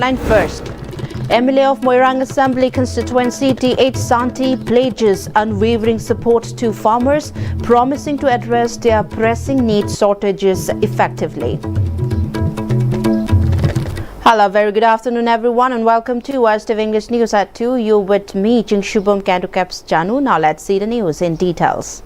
headline first. MLA of Moirang Assembly constituency T.H. Santi pledges unwavering support to farmers, promising to address their pressing need shortages effectively. Hello, very good afternoon everyone and welcome to Istv English News at 2. You with me, Jing Shubham Kandukaps Janu. Now let's see the news in details.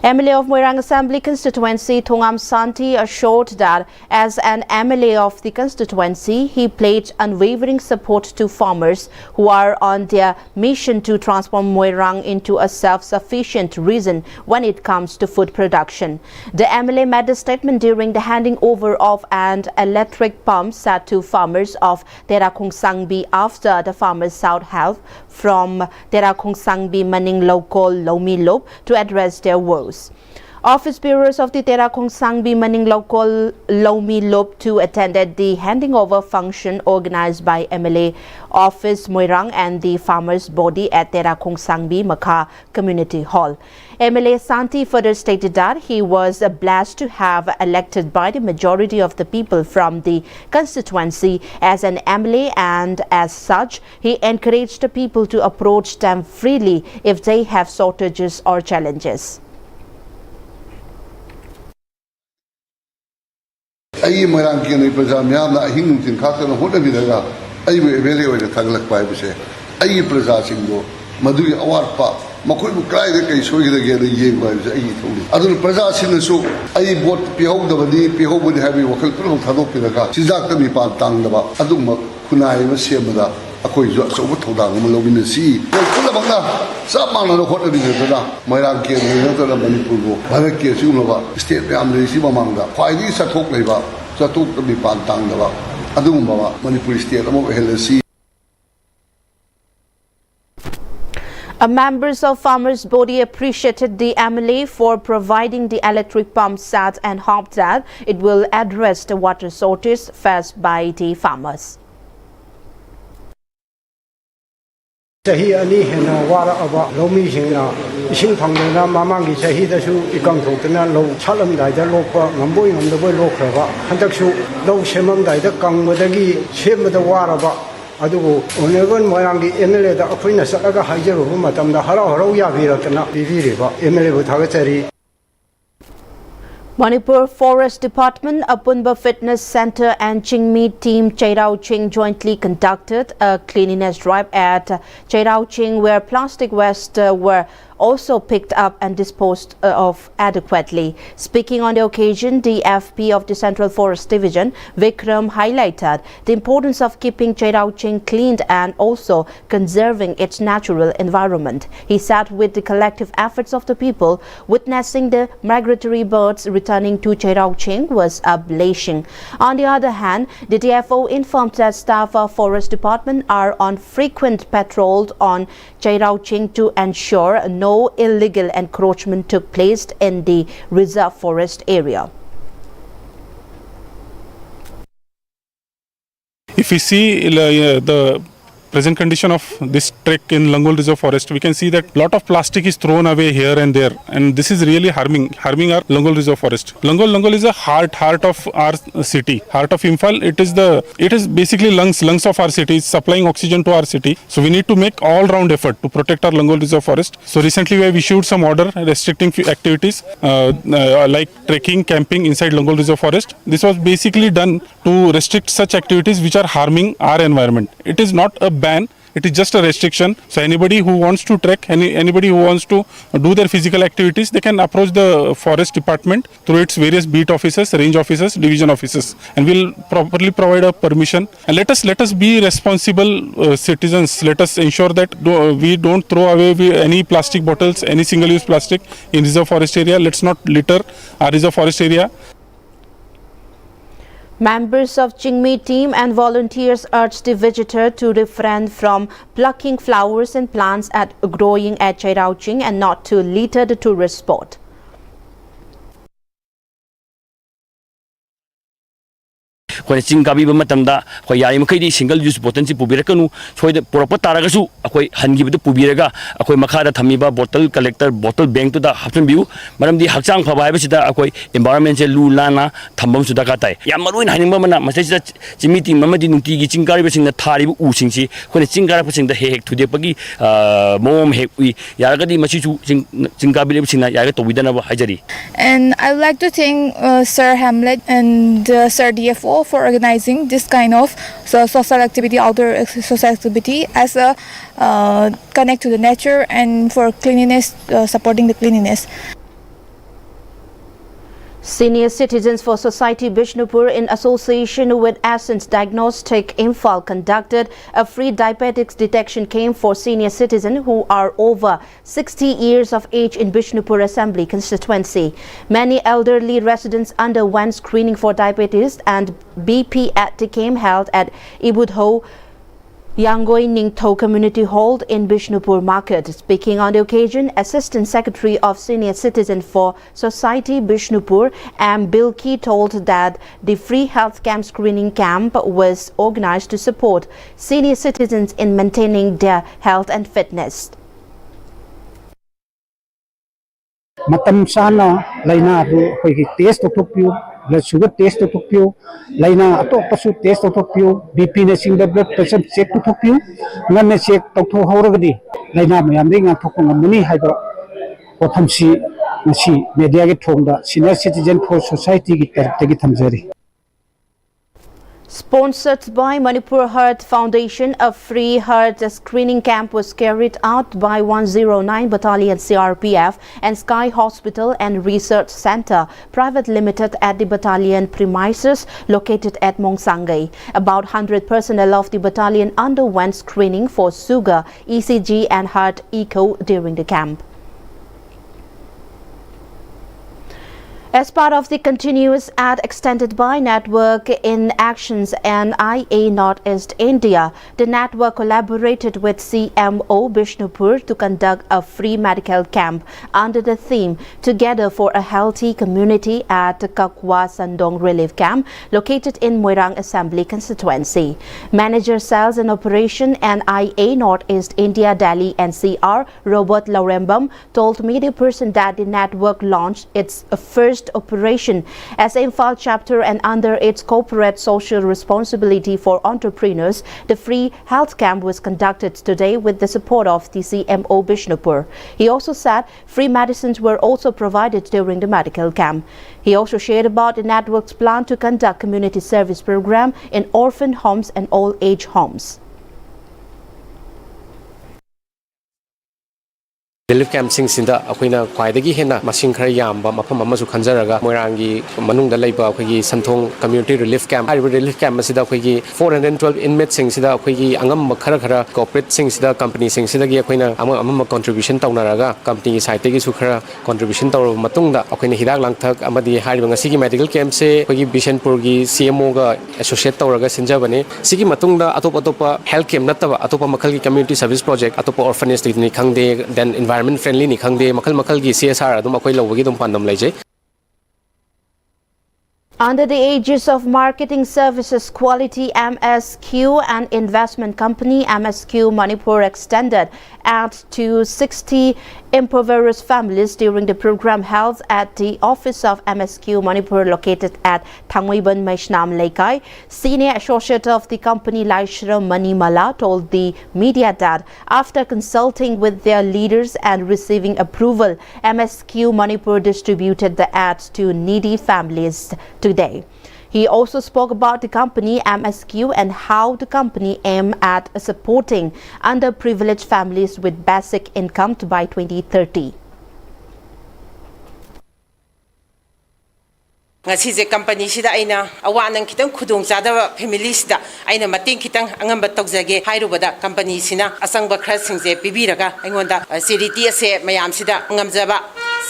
MLA of Moirang Assembly constituency Thongam Santi assured that as an MLA of the constituency, he pledged unwavering support to farmers who are on their mission to transform Moirang into a self-sufficient region when it comes to food production. The MLA made the statement during the handing over of an electric pump set to farmers of Terakong Sangbi after the farmers sought help from Terakong Sangbi Maning local Lomi Lop to address their woes. Office bearers of the Terakong Sangbi Maning local Lomi Lop to attended the handing over function organized by MLA Office Moirang and the farmers body at Terakong Sangbi Makha Community Hall. MLA Santi further stated that he was blessed to have elected by the majority of the people from the constituency as an MLA, and as such he encouraged the people to approach them freely if they have shortages or challenges. I Moirang Kini Praja Miana Hintin Katan Hodavidaga, I will evaluate the Tagalak Bible say. I Praja Singo, Madui Awarpa, Makubu Cry the case, so you get the Ying Bibles. I don't Praja Sinasu, I bought Piho the Vadi, Piho would have you Wakal Tadopinaga, Sizakami Pantangaba, Aduma, Kunai, Masiamada, Akoizo, so what told them in the sea. Kulabanga, some man of what it is, Moirang Kini, another Manipur, Baraki, Sunova, State Family Simamanga, why these are talk labor, so I took to be Pantangaba, Adumba, Manipur State, over Helsi. Members of farmers' body appreciated the MLA for providing the electric pump set and hoped that it will address the water shortage faced by the farmers. Sahi ani hena wara aba lomi singna ising phangna mamangi sahi da su ikang thokna lo chalam dai da lokpa ngamboi ngamdaboi lokhraba handak su lo semam dai da kangmadagi semada wara ba adugo onegon moyangi MLA da akhoi salaga haijaru matamda harau harau ya viratna bibireba MLA bu thagachari. Manipur Forest Department, Apunba Fitness Center and Chingmi team Chairao Ching jointly conducted a cleanliness drive at Chairao Ching where plastic waste were also picked up and disposed of adequately. Speaking on the occasion, the FP of the Central Forest Division, Vikram, highlighted the importance of keeping Chairao Ching cleaned and also conserving its natural environment. He said with the collective efforts of the people, witnessing the migratory birds returning to Chairao Ching was a blessing. On the other hand, the DFO informed that staff of Forest Department are on frequent patrols on Chairao Ching to ensure no illegal encroachment took place in the reserve forest area. If we see the present condition of this trek in Langol Reserve Forest, we can see that lot of plastic is thrown away here and there, and this is really harming our Langol Reserve Forest. Langol is a heart of our city, heart of Imphal. It is basically lungs of our city, supplying oxygen to our city. So we need to make all-round effort to protect our Langol Reserve Forest. So recently we have issued some order restricting few activities like trekking, camping inside Langol Reserve Forest. This was basically done to restrict such activities which are harming our environment. It is not a ban, it is just a restriction. So anybody who wants to trek, anybody who wants to do their physical activities, they can approach the forest department through its various beat officers, range officers, division officers, and we'll properly provide a permission. And let us be responsible citizens. Let us ensure that we don't throw away any plastic bottles, any single-use plastic in reserve forest area. Let's not litter our reserve forest area. Members of Chingmi team and volunteers urged the visitor to refrain from plucking flowers and plants growing at Chairao Ching and not to litter the tourist spot. ꯑꯩꯈꯣꯏꯅ ꯆꯤꯡ ꯀꯥꯕꯤꯕ ꯃꯇꯝꯗ ꯑꯩꯈꯣꯏ ꯌꯥꯔꯤꯃꯈꯩꯗꯤ single use ꯕꯣꯇꯜꯁꯤ ꯄꯨꯕꯤꯔꯛꯀꯅꯨ ꯁꯣꯏꯗ ꯄꯨꯔꯛꯄ ꯇꯥꯔꯒꯁꯨ ꯑꯩꯈꯣꯏ ꯍꯟꯈꯤꯕꯗ ꯄꯨꯕꯤꯔꯒ ꯑꯩꯈꯣꯏ ꯃꯈꯥꯗ ꯊꯝꯃꯤꯕ ꯕꯣꯇꯜ ꯀꯂꯦꯛꯇꯔ ꯕꯣꯇꯜ ꯕꯦꯡꯛꯇꯨꯗ ꯍꯥꯞꯆꯤꯟꯕꯤꯌꯨ ꯃꯔꯝꯗꯤ ꯍꯛꯆꯥꯡ ꯐꯕ ꯍꯥꯏꯕꯁꯤꯗ ꯑꯩꯈꯣꯏ ꯏꯟꯚꯥꯏꯔꯟꯃꯦꯟꯁꯦ ꯂꯨ ꯅꯥꯟꯅ ꯊꯝꯕ ꯑꯃꯁꯨ ꯗꯔꯀꯥꯔ ꯇꯥꯏ ꯌꯥꯝ ꯃꯔꯨꯑꯣꯏꯅ ꯍꯥꯏꯅꯤꯡꯕ ꯑꯃꯅ ꯃꯁꯤꯗ ꯆꯤꯡꯃꯤ ꯇꯤꯝ ꯑꯃꯗꯤ ꯅꯨꯡꯇꯤꯒꯤ ꯆꯤꯡ ꯀꯥꯔꯤꯕꯁꯤꯡꯅ ꯊꯥꯔꯤꯕ ꯎꯁꯤꯡꯁꯤ ꯑꯩꯈꯣꯏꯅ ꯆꯤꯡ ꯀꯥꯔꯛꯄꯁꯤꯡꯗ ꯍꯦꯛ ꯊꯨꯗꯦꯛꯄꯒꯤ ꯃꯑꯣꯡ ꯑꯃ ꯍꯦꯛ ꯎꯏ ꯌꯥꯔꯒꯗꯤ ꯃꯁꯤꯁꯨ ꯆꯤꯡ ꯀꯥꯕꯤꯔꯤꯕꯁꯤꯡꯅ ꯌꯥꯔꯒ ꯇꯧꯕꯤꯗꯅꯕ ꯍꯥꯏꯖꯔꯤ. And I would like to thank Sir Hamlet and Sir DFO for organizing this kind of social activity, outdoor social activity as a connect to the nature and for cleanliness, supporting the cleanliness. Senior Citizens for Society Bishnupur in association with Essence Diagnostic Imphal conducted a free diabetics detection camp for senior citizens who are over 60 years of age in Bishnupur Assembly constituency. Many elderly residents underwent screening for diabetes and BP at the camp held at Ibudho Yangoi Ningtho Community Hall in Bishnupur Market. Speaking on the occasion, Assistant Secretary of Senior Citizen for Society Bishnupur M. Bilki told that the free health camp screening camp was organized to support senior citizens in maintaining their health and fitness. Matam sana laina do hoy test to blood sugar test to you, Lina Atopasu test to you, BP nesing the blood pressure check to you, Nana check to Horagadi, Lina Yaming and Tokon Muni Hydro, Otamsi, Nashi, Media get from the Senior Citizen for Society get Tamzeri. Sponsored by Manipur Heart Foundation, a free heart screening camp was carried out by 109 Battalion CRPF and Sky Hospital and Research Center Private Limited at the battalion premises located at Mongsangai. About 100 personnel of the battalion underwent screening for sugar, ECG and heart echo during the camp. As part of the continuous and extended by network in actions and IA Northeast India, the network collaborated with CMO Bishnupur to conduct a free medical camp under the theme Together for a Healthy Community at Kakwa Sandong Relief Camp located in Muirang Assembly constituency. Manager Sales and Operation and IA Northeast India Delhi NCR Robert Laurembam told media person that the network launched its first operation as Imphal chapter and under its corporate social responsibility for entrepreneurs. The free health camp was conducted today with the support of the CMO Bishnupur. He also said free medicines were also provided during the medical camp. He also shared about the network's plan to conduct community service program in orphan homes and old age homes. Relief camp singsinda akoina khwaidagi hena masing khara yamba mafam amasu khanjaraga moirangi manungda leiba akoigi santhong community relief camp hariba relief camp masida akoigi 412 inmates singsida akoigi angam khara corporate singsida company singsida gi akoina ama contribution tawnaraga company side tegi su khara contribution tawra matungda akoina hidak langthak amadi hariba ngasi gi medical camp se akoigi Bishanpur gi CMO ga associate tawraga sinjabane sigi matungda atopa health camp nataba atopa makhal gi community service project atopa orphanage ni khangde then environment friendly ni khangde makal gi CSR adum akoi lawagi dum pandam laije. Under the aegis of Marketing Services Quality MSQ and Investment Company, MSQ Manipur extended aid to 60 impoverished families during the program held at the office of MSQ Manipur located at Thangwiban Maishnam Lekai. Senior associate of the company Laishra Manimala told the media that after consulting with their leaders and receiving approval, MSQ Manipur distributed the ads to needy families today. He also spoke about the company MSQ and how the company aimed at supporting underprivileged families with basic income by 2030. ngasi je company sida aina awanang kitang khudong chada family sida aina mating kitang angamba tokjage hairubada company sina asangba khra singje pibiraga aingonda charity ase mayam sida ngamjaba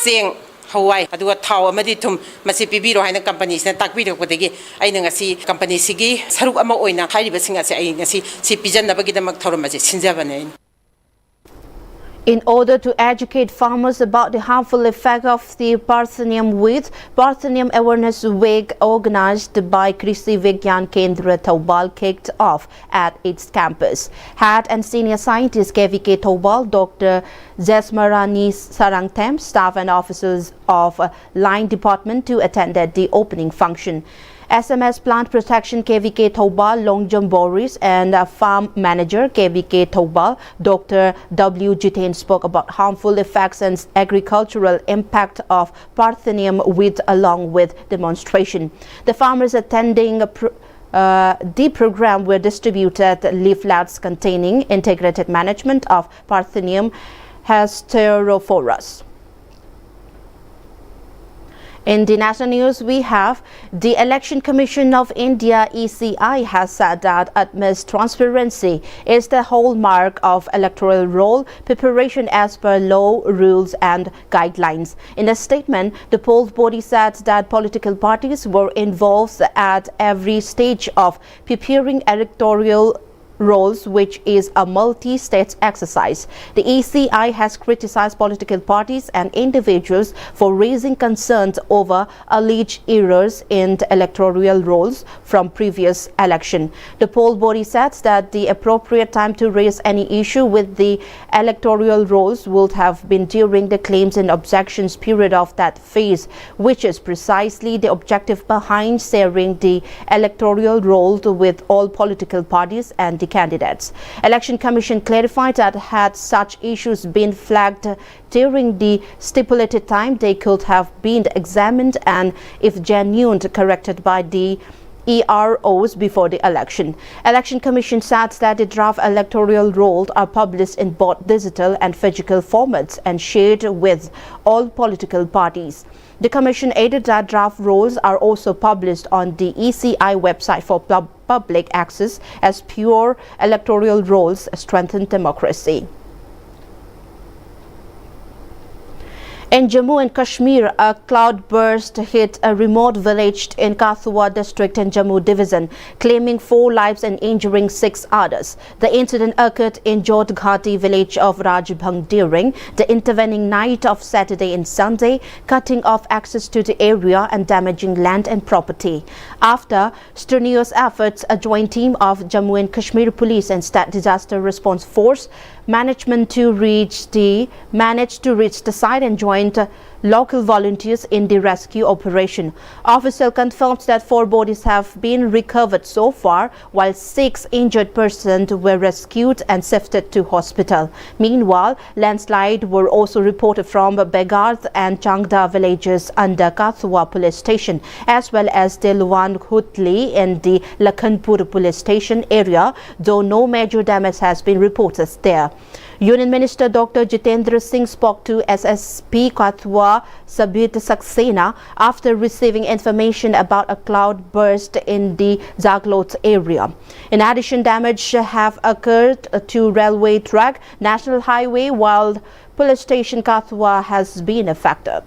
seng Hawaii aduga thaw amadi thum masi pibiro haina company sina takbirakpodagi aina ngasi company sigi saruk ama oina hairiba singa se ai ngasi si pijanabagi damak thawramaje sinjabane. In order to educate farmers about the harmful effect of the Parthenium weed, Parthenium Awareness Week organized by Krishi Vigyan Kendra Tobal kicked off at its campus. Head and Senior Scientist KVK Tobal, Dr. Zesmarani Sarangtem, staff and officers of Line Department to attended the opening function. SMS Plant Protection KVK Tobal Longjam Boris and Farm Manager KVK Tobal Dr. W. Jitain spoke about harmful effects and agricultural impact of Parthenium weed along with demonstration. The farmers attending the program were distributed leaflets containing integrated management of Parthenium Hysterophorus. In the national news, we have the Election Commission of India ECI has said that utmost transparency is the hallmark of electoral roll preparation as per law, rules and guidelines. In a statement, the poll body said that political parties were involved at every stage of preparing electoral roles, which is a multi-stage exercise. The ECI has criticized political parties and individuals for raising concerns over alleged errors in the electoral rolls from previous election. The poll body said that the appropriate time to raise any issue with the electoral rolls would have been during the claims and objections period of that phase, which is precisely the objective behind sharing the electoral roll with all political parties and the candidates. Election Commission clarified that had such issues been flagged during the stipulated time, they could have been examined and, if genuine, corrected by the EROs before the election. Election Commission said that the draft electoral rolls are published in both digital and physical formats and shared with all political parties. The Commission added that draft rolls are also published on the ECI website for public access as pure electoral rolls strengthen democracy. In Jammu and Kashmir, a cloudburst hit a remote village in Kathua district in Jammu division, claiming 4 lives and injuring 6 others. The incident occurred in Jodghati village of Rajbhang during the intervening night of Saturday and Sunday, cutting off access to the area and damaging land and property. After strenuous efforts, a joint team of Jammu and Kashmir Police and State Disaster Response Force managed to reach the site and joined local volunteers in the rescue operation. Official confirmed that 4 bodies have been recovered so far, while 6 injured persons were rescued and shifted to hospital. Meanwhile, landslides were also reported from Begarth and Changda villages under Kathua police station, as well as the Luan Hutli in the Lakhanpur police station area, though no major damage has been reported there. Union Minister Dr. Jitendra Singh spoke to SSP Kathua Sabit Saxena after receiving information about a cloud burst in the Zaglot area. In addition, damage have occurred to railway track, national highway, while police station Kathua has been affected.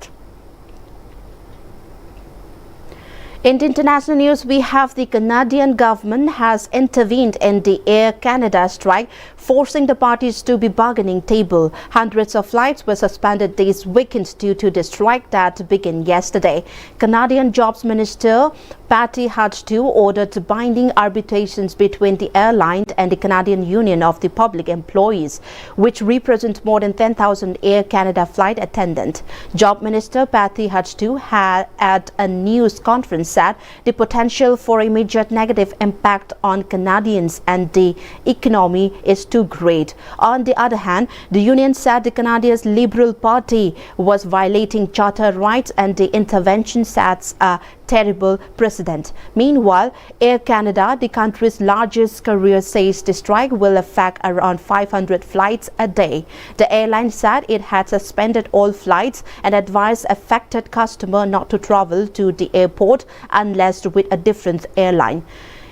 In the international news, we have the Canadian government has intervened in the Air Canada strike, forcing the parties to be bargaining table. Hundreds of flights were suspended this weekend due to the strike that began yesterday. Canadian Jobs Minister Patty Hutchdew ordered binding arbitrations between the airline and the Canadian Union of the Public Employees, which represent more than 10,000 Air Canada flight attendants. Job Minister Patty Hutchdew had at a news conference said the potential for immediate negative impact on Canadians and the economy is too great. On the other hand, the union said the Canadians Liberal Party was violating charter rights and the intervention sets a terrible precedent. Meanwhile, Air Canada, the country's largest carrier, says the strike will affect around 500 flights a day. The airline said it had suspended all flights and advised affected customers not to travel to the airport unless with a different airline.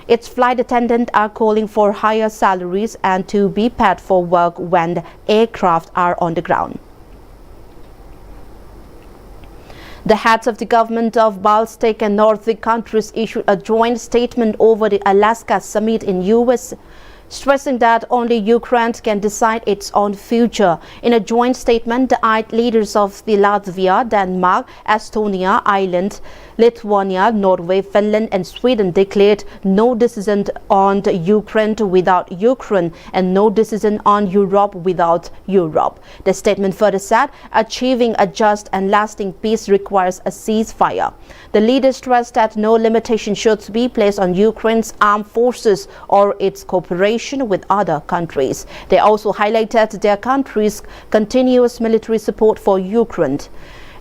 Its flight attendants are calling for higher salaries and to be paid for work when aircraft are on the ground. The heads of the government of Baltic and Nordic countries issued a joint statement over the Alaska summit in U.S. stressing that only Ukraine can decide its own future. In a joint statement, the 8 leaders of the Latvia, Denmark, Estonia, Ireland, Lithuania, Norway, Finland and Sweden declared no decision on Ukraine without Ukraine and no decision on Europe without Europe. The statement further said, achieving a just and lasting peace requires a ceasefire. The leaders stressed that no limitation should be placed on Ukraine's armed forces or its cooperation with other countries. They also highlighted their country's continuous military support for Ukraine.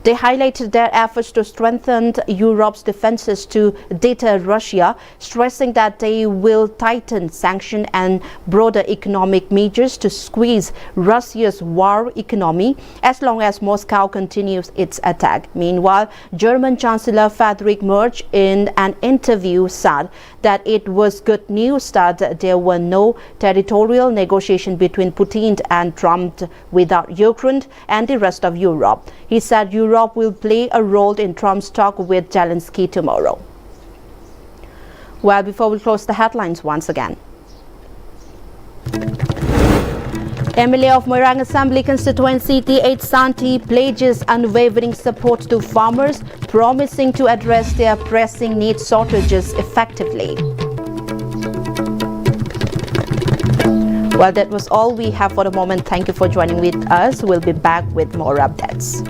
They highlighted their efforts to strengthen Europe's defenses to deter Russia, stressing that they will tighten sanctions and broader economic measures to squeeze Russia's war economy as long as Moscow continues its attack. Meanwhile, German Chancellor Friedrich Merz in an interview said that it was good news that there were no territorial negotiations between Putin and Trump without Ukraine and the rest of Europe. He said Europe will play a role in Trump's talk with Zelensky tomorrow. Well, before we close the headlines once again. MLA of Moirang Assembly Constituency T8 Santi pledges unwavering support to farmers, promising to address their pressing need shortages effectively. Well, that was all we have for the moment. Thank you for joining with us. We'll be back with more updates.